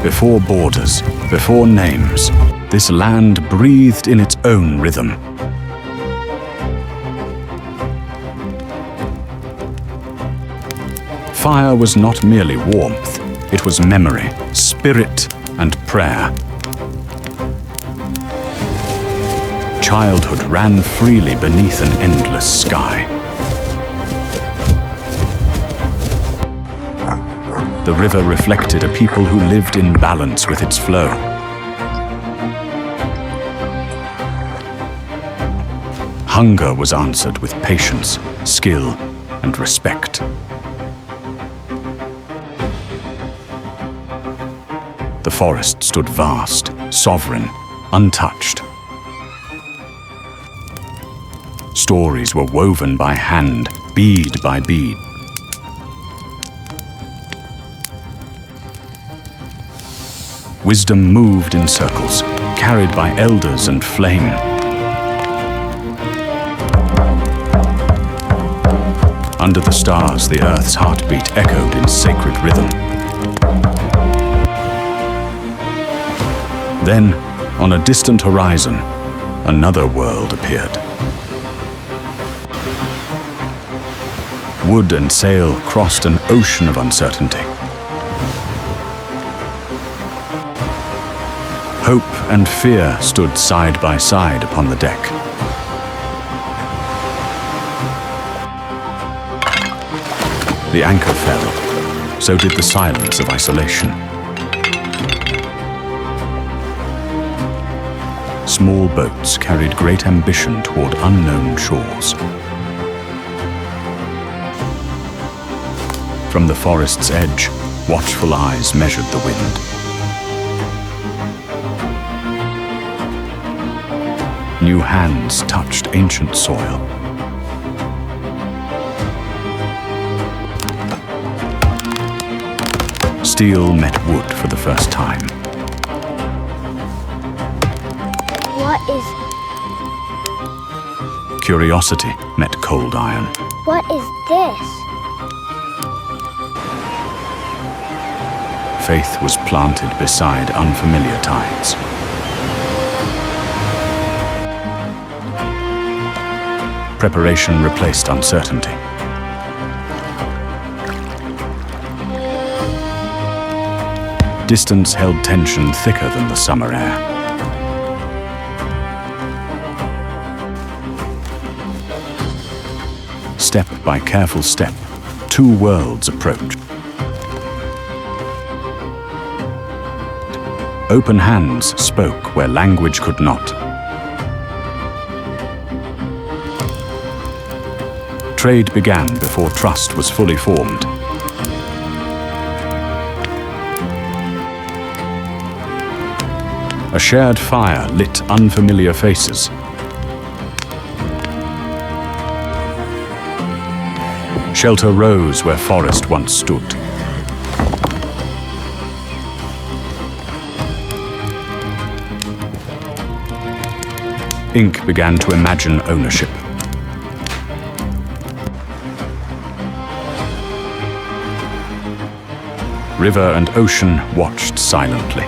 Before borders, before names, this land breathed in its own rhythm. Fire was not merely warmth, it was memory, spirit, and prayer. Childhood ran freely beneath an endless sky. The river reflected a people who lived in balance with its flow. Hunger was answered with patience, skill, and respect. The forest stood vast, sovereign, untouched. Stories were woven by hand, bead by bead. Wisdom moved in circles, carried by elders and flame. Under the stars, the earth's heartbeat echoed in sacred rhythm. Then, on a distant horizon, another world appeared. Wood and sail crossed an ocean of uncertainty. Hope and fear stood side by side upon the deck. The anchor fell, so did the silence of isolation. Small boats carried great ambition toward unknown shores. From the forest's edge, watchful eyes measured the wind. New hands touched ancient soil. Steel met wood for the first time. What is... Curiosity met cold iron. What is this? Faith was planted beside unfamiliar tides. Preparation replaced uncertainty. Distance held tension thicker than the summer air. Step by careful step, two worlds approached. Open hands spoke where language could not. Trade began before trust was fully formed. A shared fire lit unfamiliar faces. Shelter rose where forest once stood. Ink began to imagine ownership. River and ocean watched silently.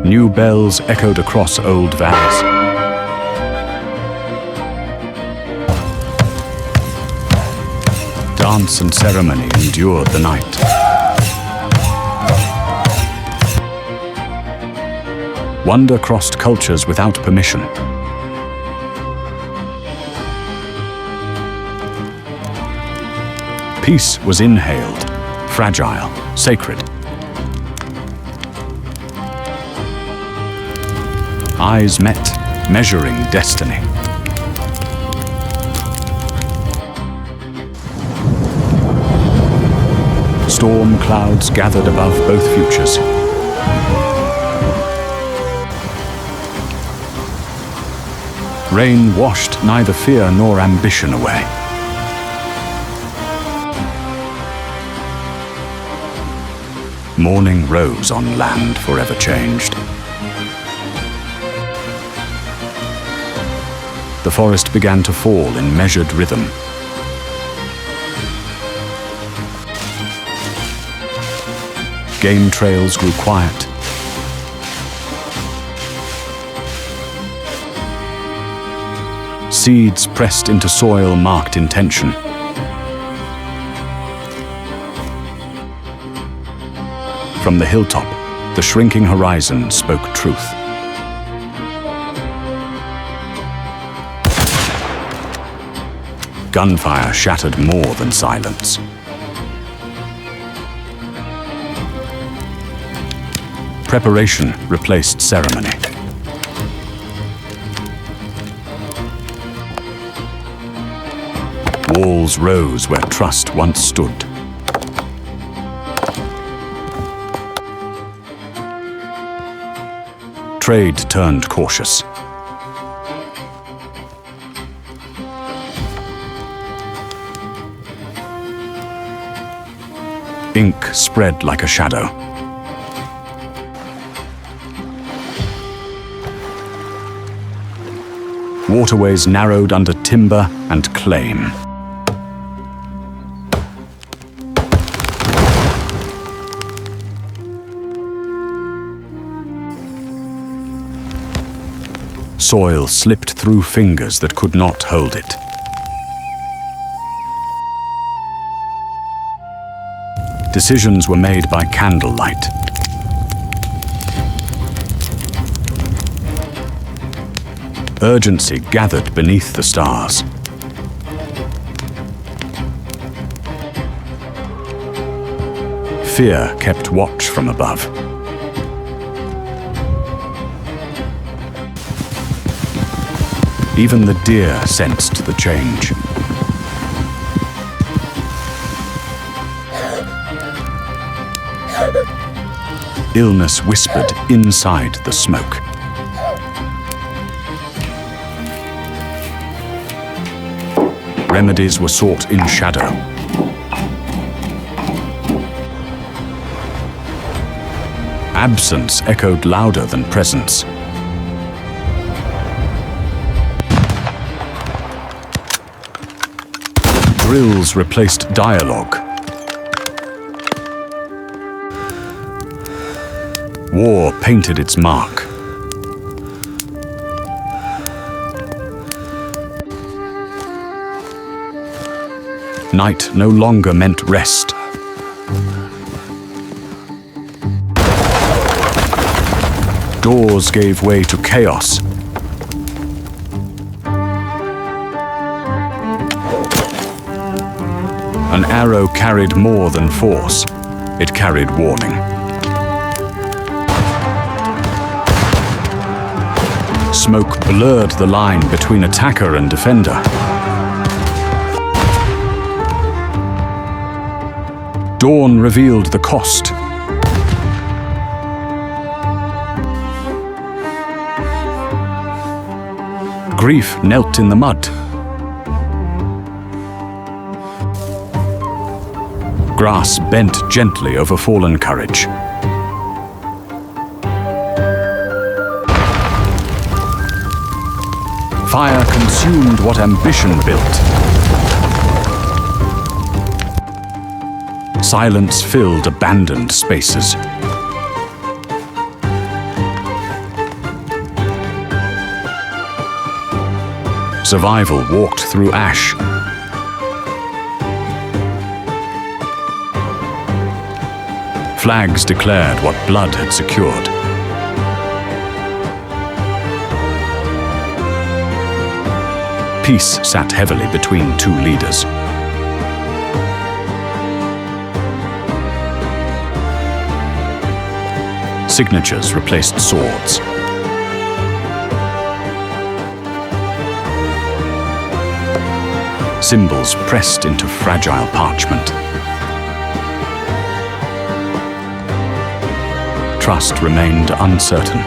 New bells echoed across old valleys. Dance and ceremony endured the night. Wonder crossed cultures without permission. Peace was inhaled, fragile, sacred. Eyes met, measuring destiny. Storm clouds gathered above both futures. Rain washed neither fear nor ambition away. Morning rose on land forever changed. The forest began to fall in measured rhythm. Game trails grew quiet. Seeds pressed into soil marked intention. From the hilltop, the shrinking horizon spoke truth. Gunfire shattered more than silence. Preparation replaced ceremony. Walls rose where trust once stood. Trade turned cautious. Ink spread like a shadow. Waterways narrowed under timber and claim. Soil slipped through fingers that could not hold it. Decisions were made by candlelight. Urgency gathered beneath the stars. Fear kept watch from above. Even the deer sensed the change. Illness whispered inside the smoke. Remedies were sought in shadow. Absence echoed louder than presence. Drills replaced dialogue. War painted its mark. Night no longer meant rest. Doors gave way to chaos. An arrow carried more than force. It carried warning. Smoke blurred the line between attacker and defender. Dawn revealed the cost. Grief knelt in the mud. Grass bent gently over fallen courage. Fire consumed what ambition built. Silence filled abandoned spaces. Survival walked through ash. Flags declared what blood had secured. Peace sat heavily between two leaders. Signatures replaced swords. Symbols pressed into fragile parchment. Trust remained uncertain.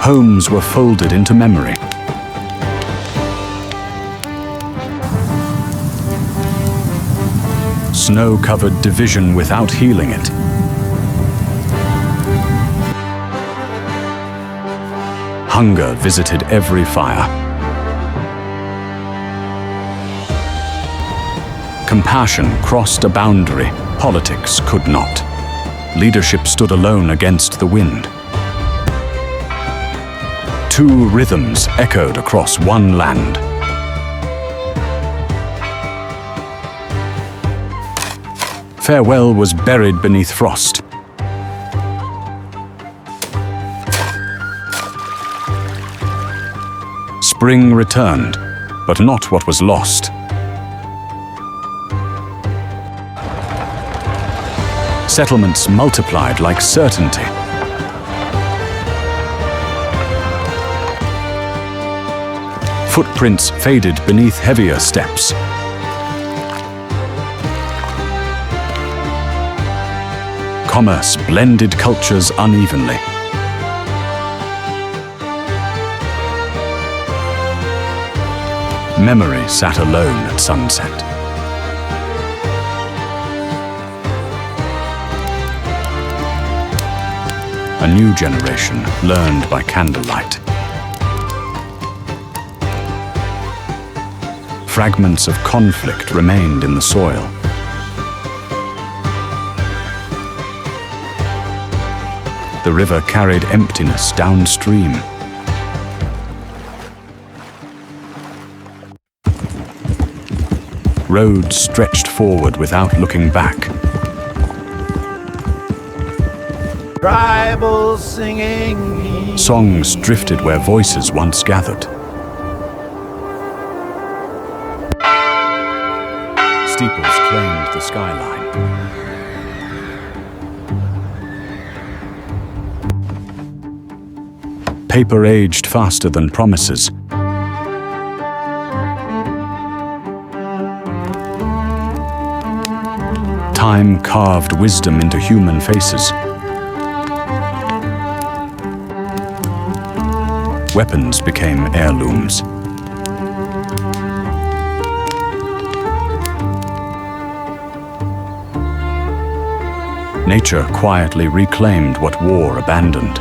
Homes were folded into memory. Snow covered division without healing it. Hunger visited every fire. Compassion crossed a boundary politics could not. Leadership stood alone against the wind. Two rhythms echoed across one land. Farewell was buried beneath frost. Spring returned, but not what was lost. Settlements multiplied like certainty. Footprints faded beneath heavier steps. Commerce blended cultures unevenly. Memory sat alone at sunset. A new generation learned by candlelight. Fragments of conflict remained in the soil. The river carried emptiness downstream. Roads stretched forward without looking back. Tribal singing. Songs drifted where voices once gathered. Steeples claimed the skyline. Paper aged faster than promises. Time carved wisdom into human faces. Weapons became heirlooms. Nature quietly reclaimed what war abandoned.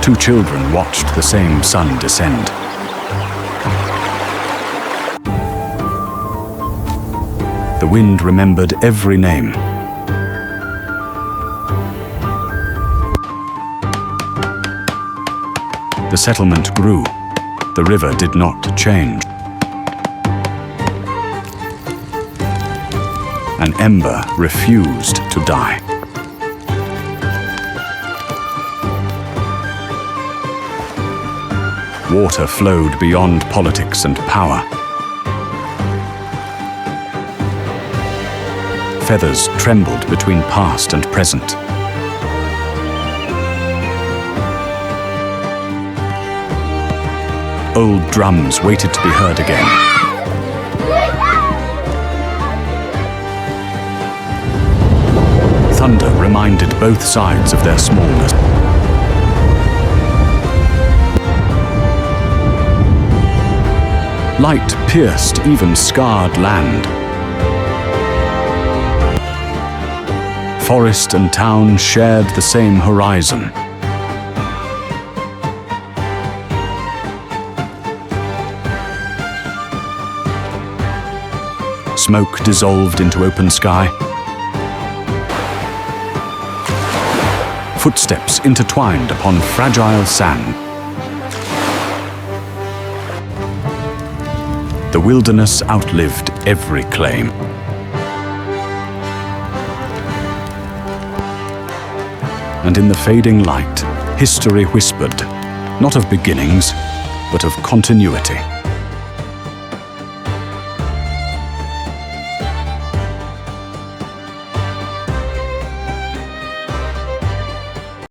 Two children watched the same sun descend. The wind remembered every name. The settlement grew. The river did not change. An ember refused to die. Water flowed beyond politics and power. Feathers trembled between past and present. Old drums waited to be heard again. Thunder reminded both sides of their smallness. Light pierced even scarred land. Forest and town shared the same horizon. Smoke dissolved into open sky. Footsteps intertwined upon fragile sand. The wilderness outlived every claim. And in the fading light, history whispered, not of beginnings, but of continuity.